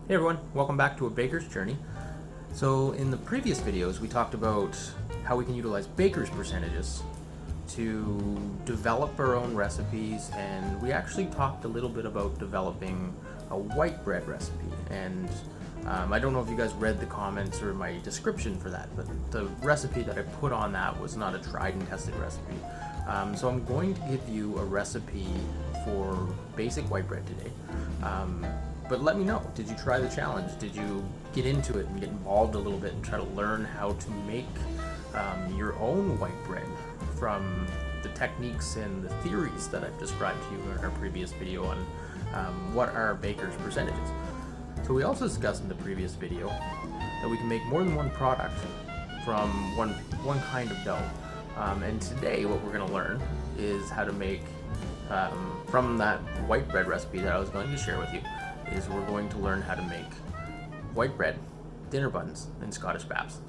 Hey everyone, welcome back to A Baker's Journey. So in the previous videos we talked about how we can utilize baker's percentages to develop our own recipes, and we actually talked a little bit about developing a white bread recipe. And I don't know if you guys read the comments or my description for that, but the recipe that I put on that was not a tried and tested recipe. So I'm going to give you a recipe for basic white bread today. But let me know, did you try the challenge? Did you get into it and get involved a little bit and try to learn how to make your own white bread from the techniques and the theories that I've described to you in our previous video on what are baker's percentages? So we also discussed in the previous video that we can make more than one product from one kind of dough. And today what we're going to learn is how to make, from that white bread recipe that I was going to share with you, is we're going to learn how to make white bread, dinner buns, and Scottish Baps.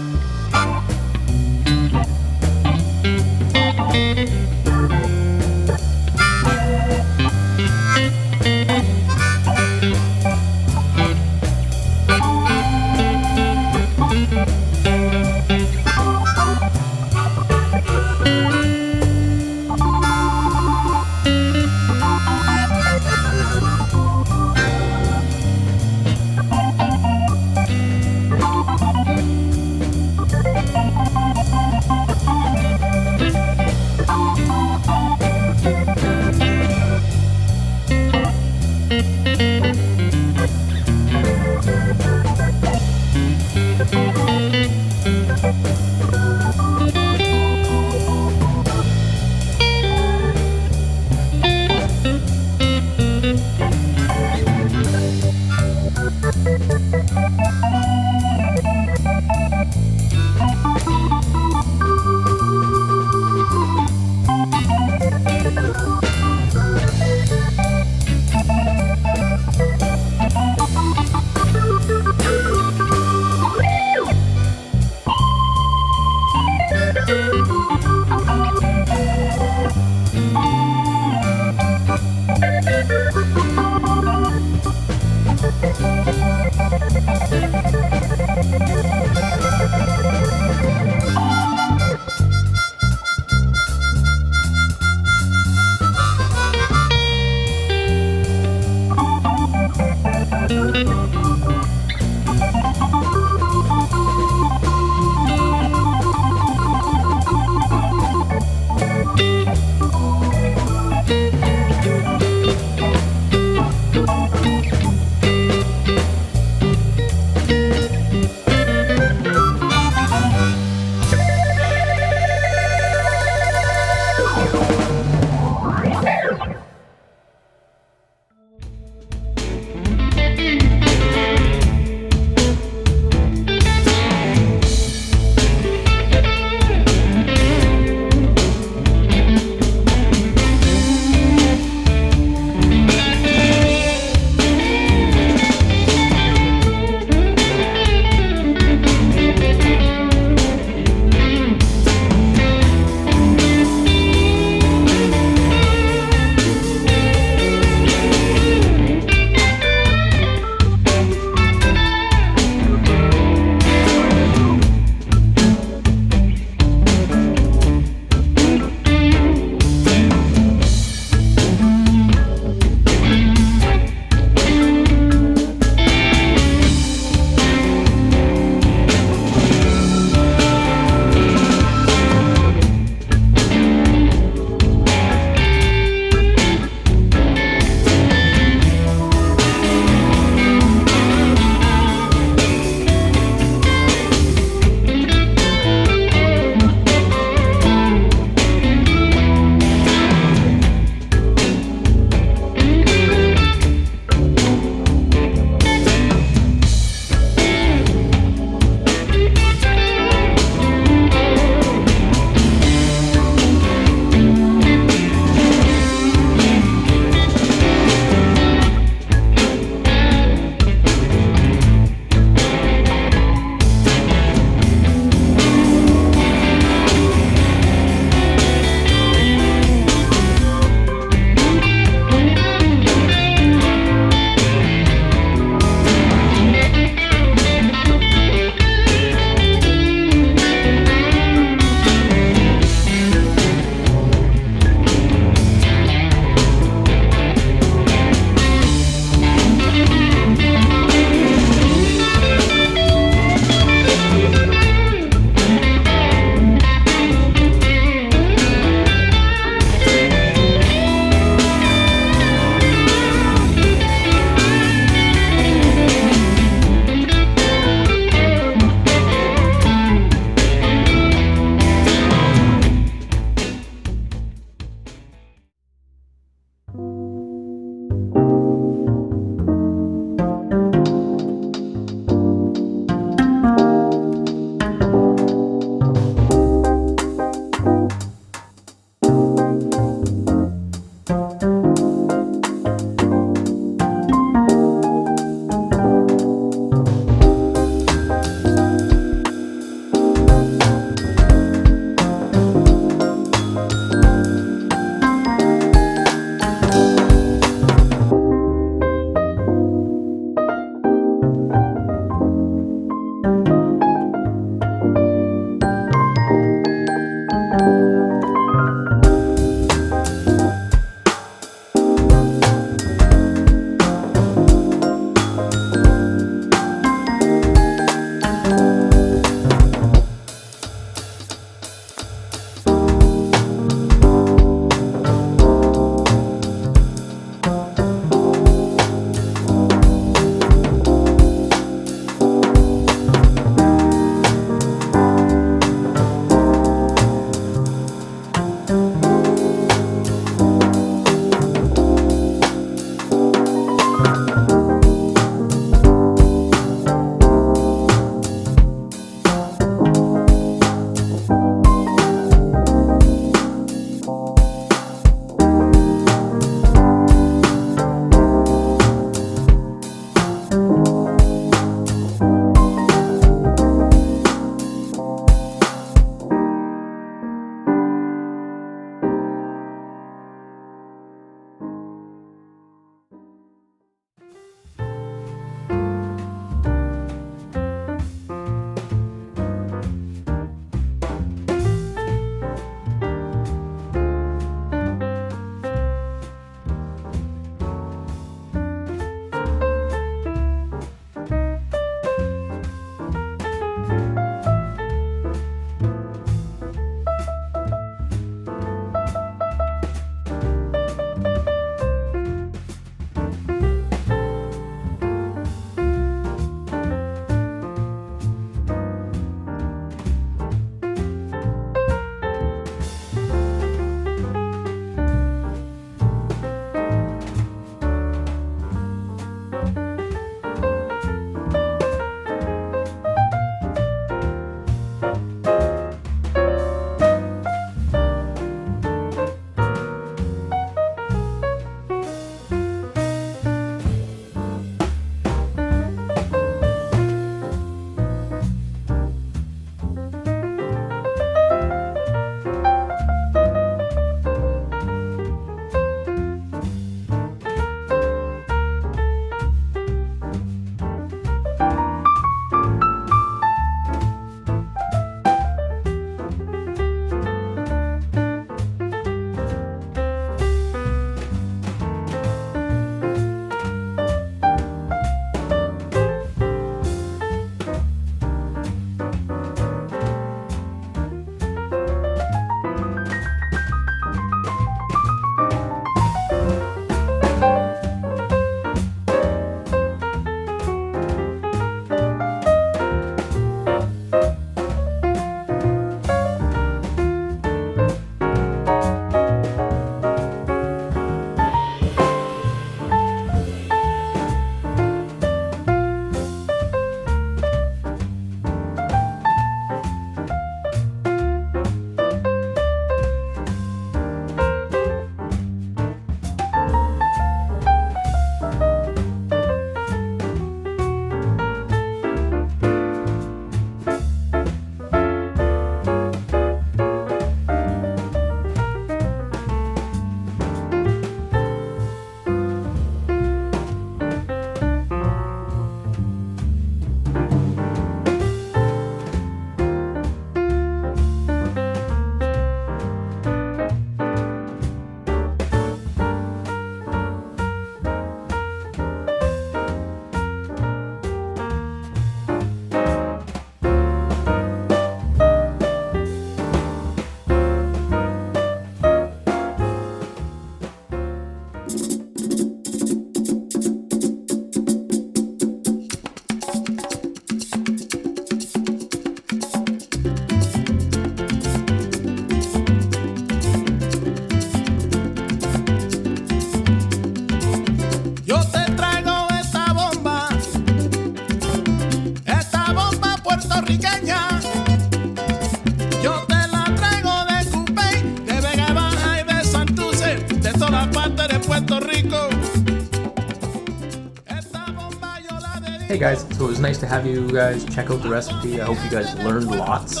Hey guys, so it was nice to have you guys check out the recipe. I hope you guys learned lots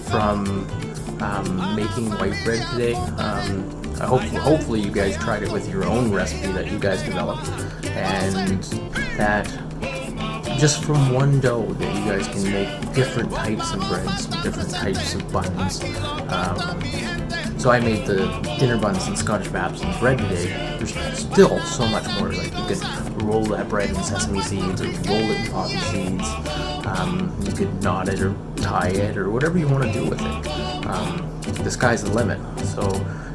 from making white bread today. Hopefully you guys tried it with your own recipe that you guys developed, and that just from one dough that you guys can make different types of breads, different types of buns. So I made the dinner buns and Scottish Baps and bread today. There's still so much more. Like you could roll that bread in sesame seeds, or roll it in poppy seeds. You could knot it or tie it or whatever you want to do with it. The sky's the limit. So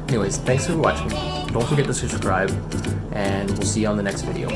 anyways, thanks for watching. Don't forget to subscribe, and we'll see you on the next video.